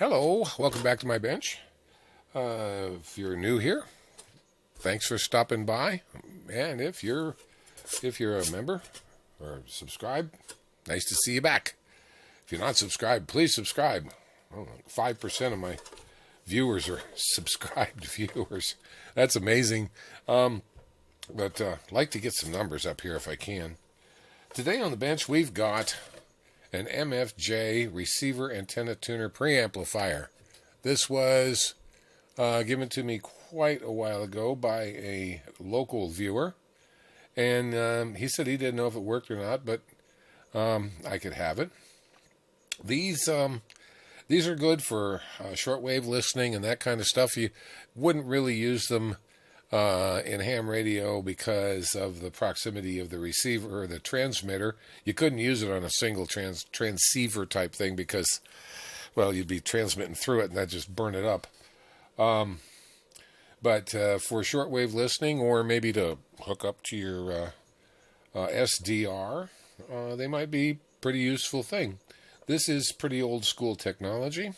Hello, welcome back to my bench. If you're new here, thanks for stopping by. And if you're a member or subscribed, nice to see you back. If you're not subscribed, please subscribe. 5% of my viewers are subscribed viewers. That's amazing. But I'd like to get some numbers up here if I can. Today on the bench, we've got an MFJ receiver antenna tuner preamplifier. This was given to me quite a while ago by a local viewer, and he said he didn't know if it worked or not, but I could have it. These are good for shortwave listening and that kind of stuff. You wouldn't really use them in ham radio because of the proximity of the receiver or the transmitter. You couldn't use it on a single transceiver type thing because, well, you'd be transmitting through it and that'd just burn it up. But for shortwave listening, or maybe to hook up to your SDR, they might be pretty useful thing. This is pretty old school technology,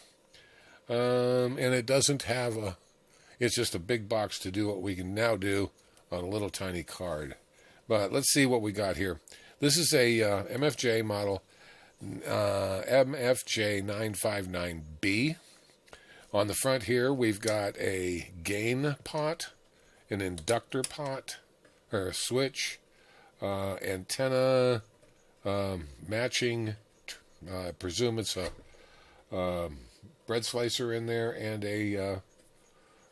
and it doesn't have a... It's just a big box to do what we can now do on a little tiny card. But let's see what we got here. This is a MFJ model, MFJ-959B. On the front here, we've got a gain pot, an inductor pot, or a switch, antenna matching. I presume it's a bread slicer in there, and a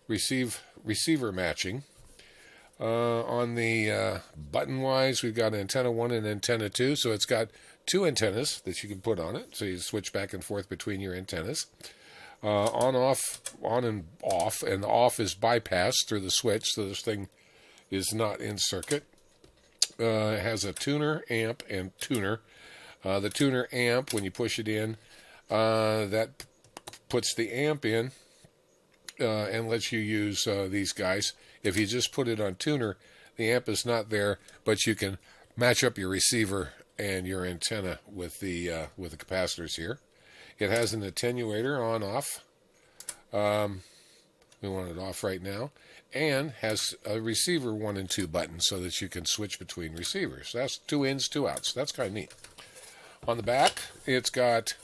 receiver matching. On the button-wise, we've got antenna 1 and antenna 2, so it's got two antennas that you can put on it, so you switch back and forth between your antennas. On and off, and the off is bypassed through the switch, so this thing is not in circuit. It has a tuner, amp, and tuner. The tuner amp, when you push it in, that puts the amp in, and lets you use these guys. If you just put it on tuner, the amp is not there, but you can match up your receiver and your antenna with the capacitors here. It has an attenuator on/off. We want it off right now, and has a receiver 1 and 2 button so that you can switch between receivers. That's 2 ins, 2 outs. That's kind of neat. On the back, it's got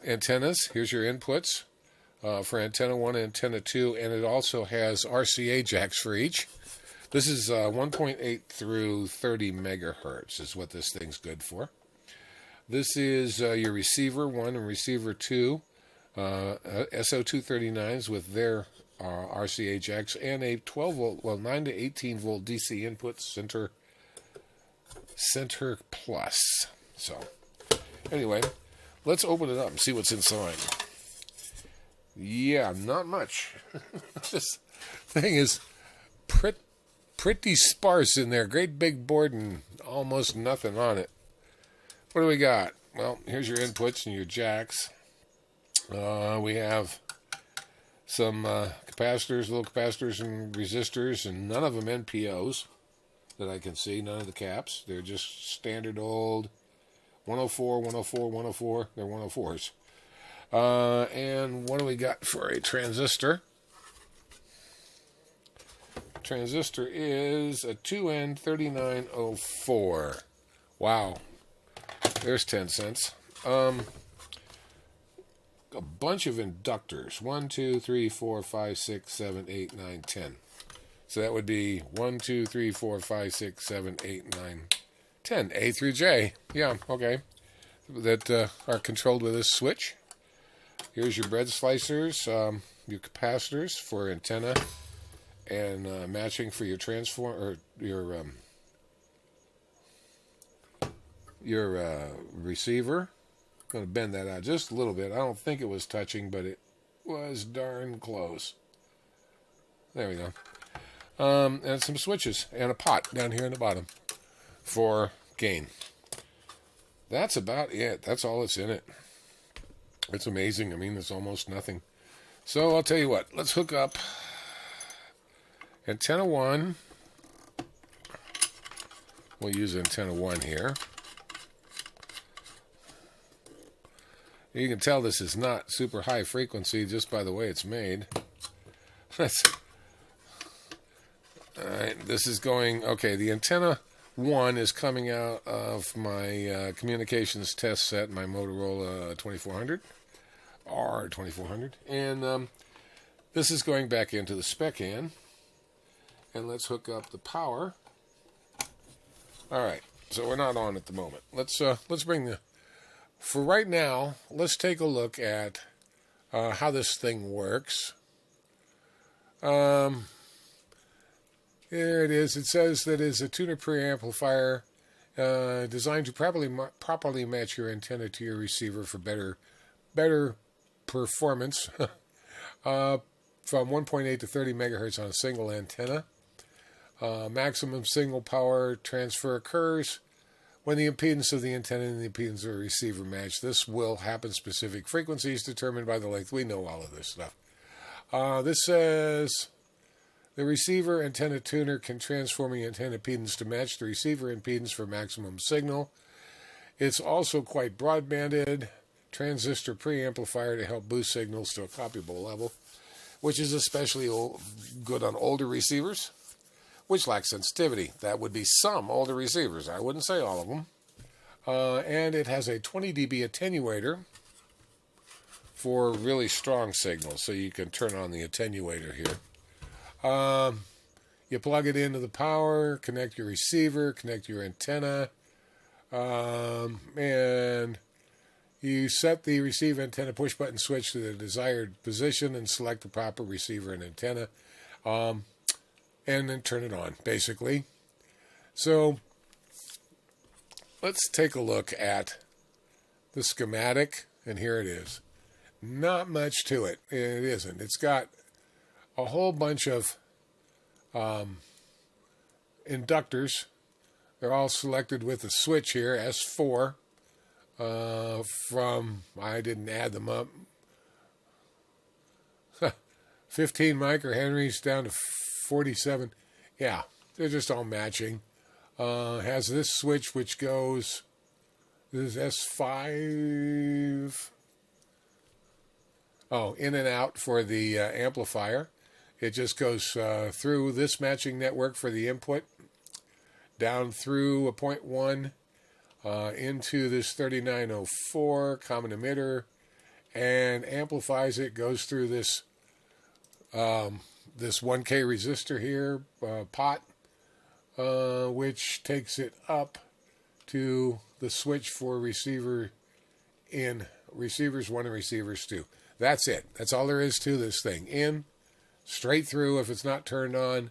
antennas. Here's your inputs for antenna 1 and antenna 2, and it also has RCA jacks for each. This is 1.8 through 30 megahertz is what this thing's good for. This is your receiver 1 and receiver 2, SO239s with their RCA jacks, and a 12 volt, well, 9 to 18 volt DC input center plus. So, anyway, let's open it up and see what's inside. Yeah, not much. This thing is pretty sparse in there. Great big board and almost nothing on it. What do we got? Well, here's your inputs and your jacks. We have some capacitors, little capacitors and resistors, and none of them NPOs that I can see. None of the caps. They're just standard old 104, 104, 104. They're 104s. And what do we got for a transistor? Transistor is a 2N3904. Wow. There's 10 cents. A bunch of inductors. 1, 2, 3, 4, 5, 6, 7, 8, 9, 10. So that would be 1, 2, 3, 4, 5, 6, 7, 8, 9, 10. A through J. Yeah, okay. That are controlled with this switch. Here's your bread slicers, your capacitors for antenna, and matching for your transform or your receiver. I'm going to bend that out just a little bit. I don't think it was touching, but it was darn close. There we go. And some switches and a pot down here in the bottom for gain. That's about it. That's all that's in it. It's amazing. I mean, there's almost nothing. So I'll tell you what. Let's hook up antenna 1. We'll use antenna 1 here. You can tell this is not super high frequency just by the way it's made. That's, all right, this is going, okay, the antenna 1 is coming out of my communications test set, my Motorola 2400, R2400, and this is going back into the spec in, and let's hook up the power. All right, so we're not on at the moment. Let's bring the, for right now, let's take a look at how this thing works. Here it is. It says that it's a tuner preamplifier designed to properly match your antenna to your receiver for better performance from 1.8 to 30 megahertz on a single antenna. Maximum signal power transfer occurs when the impedance of the antenna and the impedance of the receiver match. This will happen specific frequencies determined by the length. We know all of this stuff. This says the receiver antenna tuner can transform the antenna impedance to match the receiver impedance for maximum signal. It's also quite broadbanded transistor preamplifier to help boost signals to a copyable level, which is especially good on older receivers, which lack sensitivity. That would be some older receivers. I wouldn't say all of them. And it has a 20 dB attenuator for really strong signals, so you can turn on the attenuator here. You plug it into the power, connect your receiver, connect your antenna, and you set the receive antenna push button switch to the desired position and select the proper receiver and antenna, and then turn it on, basically. So let's take a look at the schematic, and here it is. Not much to it. It isn't. It's got a whole bunch of inductors. They're all selected with a switch here, S4, from, I didn't add them up, 15 microhenries down to 47. Yeah, they're just all matching. Has this switch which goes, this is S5, in and out for the amplifier. It just goes through this matching network for the input, down through a 0.1 into this 3904 common emitter, and amplifies it, goes through this this 1K resistor here, pot, which takes it up to the switch for receiver in, receivers 1 and receivers 2. That's it. That's all there is to this thing. In, straight through if it's not turned on,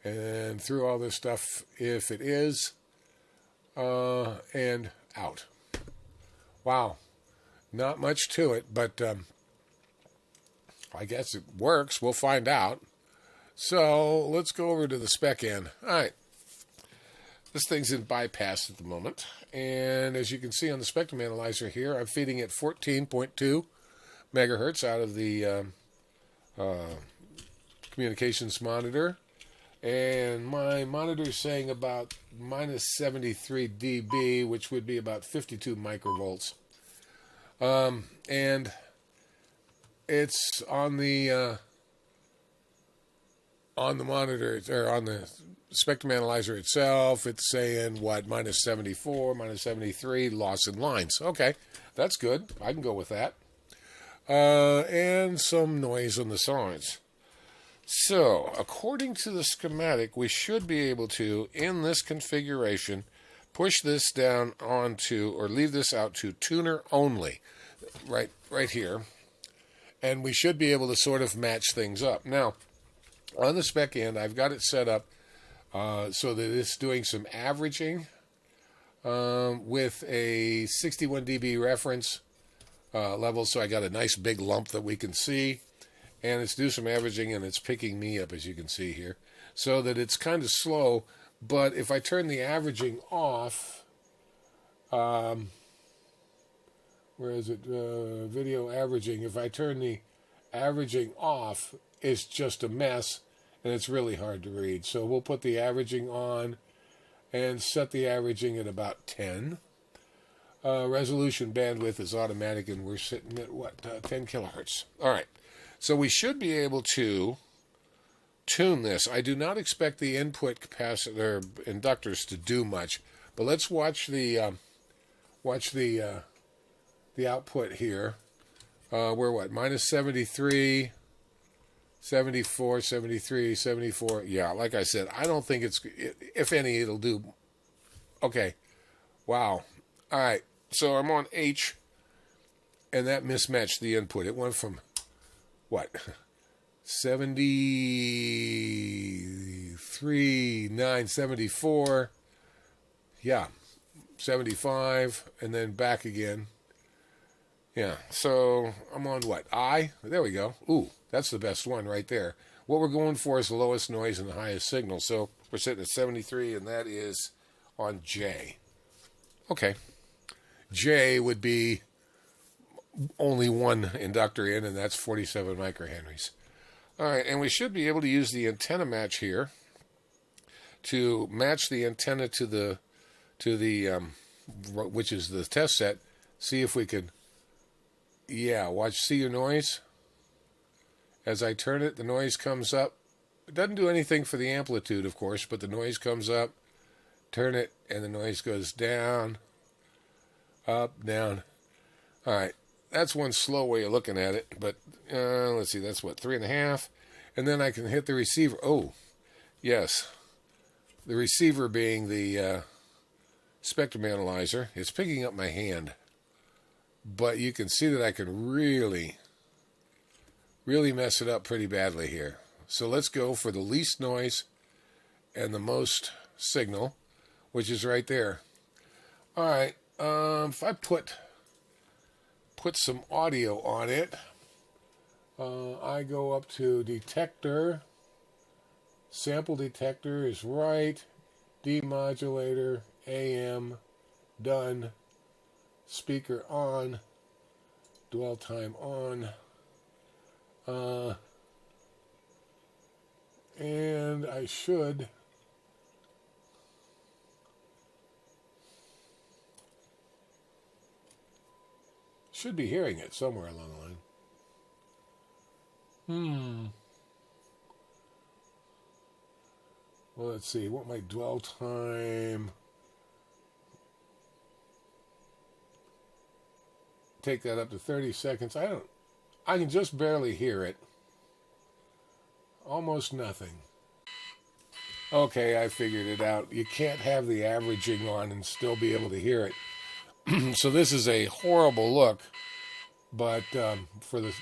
and through all this stuff if it is, and out. Wow. Not much to it, but I guess it works. We'll find out. So let's go over to the spec end. All right. This thing's in bypass at the moment, and as you can see on the spectrum analyzer here, I'm feeding it 14.2 megahertz out of the communications monitor, and my monitor is saying about minus 73 dB, which would be about 52 microvolts, and it's on the monitor, or on the spectrum analyzer itself, it's saying what, minus 74, minus 73, loss in lines. Okay, that's good. I can go with that. And some noise on the sides. So, according to the schematic, we should be able to, in this configuration, push this down onto, or leave this out to tuner only, right here, and we should be able to sort of match things up. Now, on the spec end, I've got it set up so that it's doing some averaging with a 61 dB reference level, so I got a nice big lump that we can see, and it's doing some averaging, and it's picking me up, as you can see here, so that it's kind of slow. But if I turn the averaging off, where is it, video averaging, if I turn the averaging off, it's just a mess, and it's really hard to read. So we'll put the averaging on and set the averaging at about 10. Resolution bandwidth is automatic, and we're sitting at, what, 10 kilohertz. All right. So we should be able to tune this. I do not expect the input capacitor inductors to do much, but let's watch the output here. We're what, minus 73, 74, 73, 74. Yeah, like I said, I don't think it's, if any, it'll do. Okay. Wow. All right. So I'm on H, and that mismatched the input. It went from, what, 73, 9, 74. Yeah. 75, and then back again. Yeah, so I'm on what? I? There we go. Ooh, that's the best one right there. What we're going for is the lowest noise and the highest signal. So we're sitting at 73, and that is on J. Okay. J would be only one inductor in, and that's 47 microhenries. All right, and we should be able to use the antenna match here to match the antenna to the which is the test set. See if we can, yeah, watch, see your noise? As I turn it, the noise comes up. It doesn't do anything for the amplitude, of course, but the noise comes up. Turn it, and the noise goes down, up, down. All right, that's one slow way of looking at it, but let's see, that's what, 3.5? And then I can hit the receiver. Oh, yes. The receiver being the spectrum analyzer. It's picking up my hand, but you can see that I can really mess it up pretty badly here. So let's go for the least noise and the most signal, which is right there. All right, if I put some audio on it, I go up to detector. Sample detector is right. Demodulator, AM, done. Speaker on. Dwell time on. And I should be hearing it somewhere along the line. Well, let's see. What my dwell time? Take that up to 30 seconds. I can just barely hear it. Almost nothing. Okay, I figured it out. You can't have the averaging on and still be able to hear it. So this is a horrible look, but for the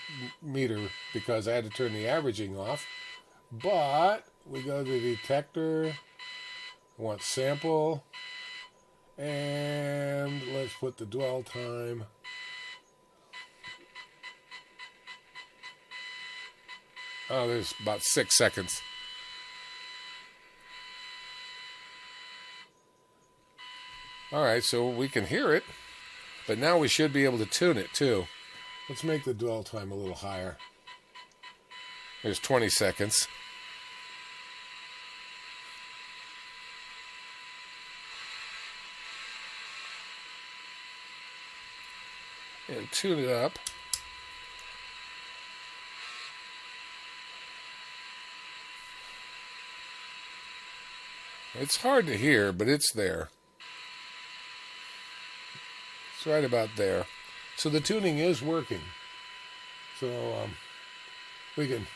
meter, because I had to turn the averaging off. But we go to the detector. I want sample, and let's put the dwell time. Oh, there's about 6 seconds. All right, so we can hear it, but now we should be able to tune it too. Let's make the dwell time a little higher. There's 20 seconds. And tune it up. It's hard to hear, but it's there. It's right about there. So the tuning is working. So we can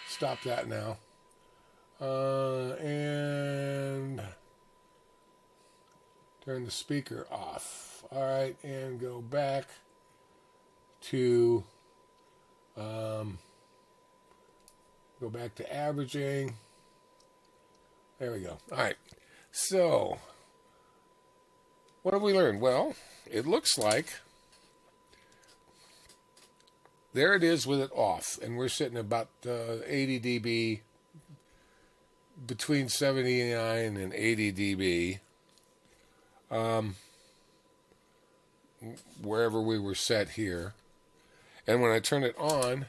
stop that now. And turn the speaker off. All right, and go back to averaging. There we go. All right. So, what have we learned? Well, it looks like there it is with it off, and we're sitting about 80 dB, between 79 and 80 dB, wherever we were set here. And when I turn it on,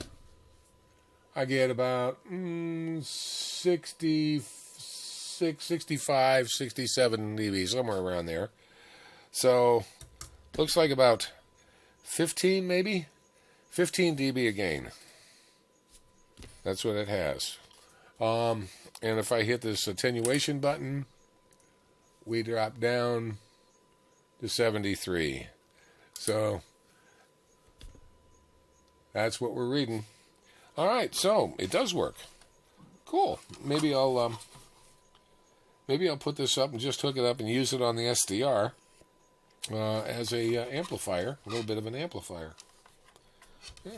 I get about 65, 67 dB, somewhere around there. So Looks like about 15 maybe? 15 dB a gain. That's what it has. And if I hit this attenuation button, we drop down to 73. So that's what we're reading. All right, so it does work. Cool. Maybe I'll put this up and just hook it up and use it on the SDR as a amplifier, a little bit of an amplifier. Yeah.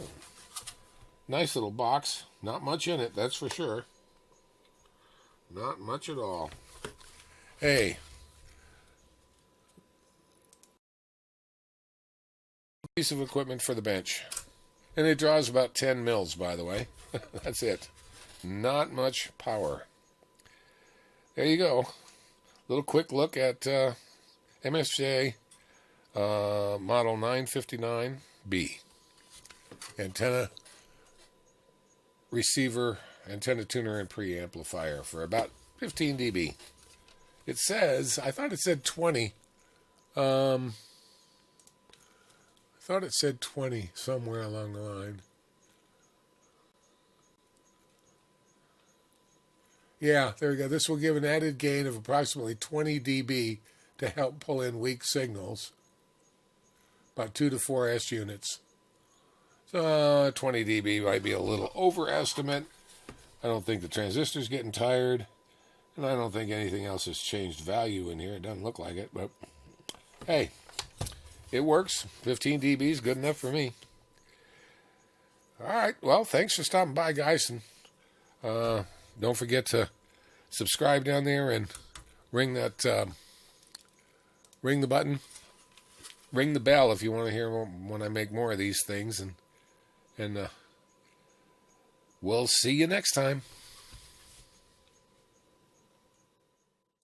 Nice little box. Not much in it, that's for sure. Not much at all. Hey. Piece of equipment for the bench. And it draws about 10 mils, by the way. That's it. Not much power. There you go. Little quick look at MFJ model 959B. Antenna receiver, antenna tuner, and preamplifier for about 15 dB. It says, I thought it said 20. I thought it said 20 somewhere along the line. Yeah, there we go. This will give an added gain of approximately 20 dB to help pull in weak signals. About 2 to 4 S units. So 20 dB might be a little overestimate. I don't think the transistor's getting tired. And I don't think anything else has changed value in here. It doesn't look like it, but hey, it works. 15 dB is good enough for me. All right, well, thanks for stopping by, guys. And don't forget to subscribe down there and ring that, ring the button. Ring the bell if you want to hear when I make more of these things. And we'll see you next time.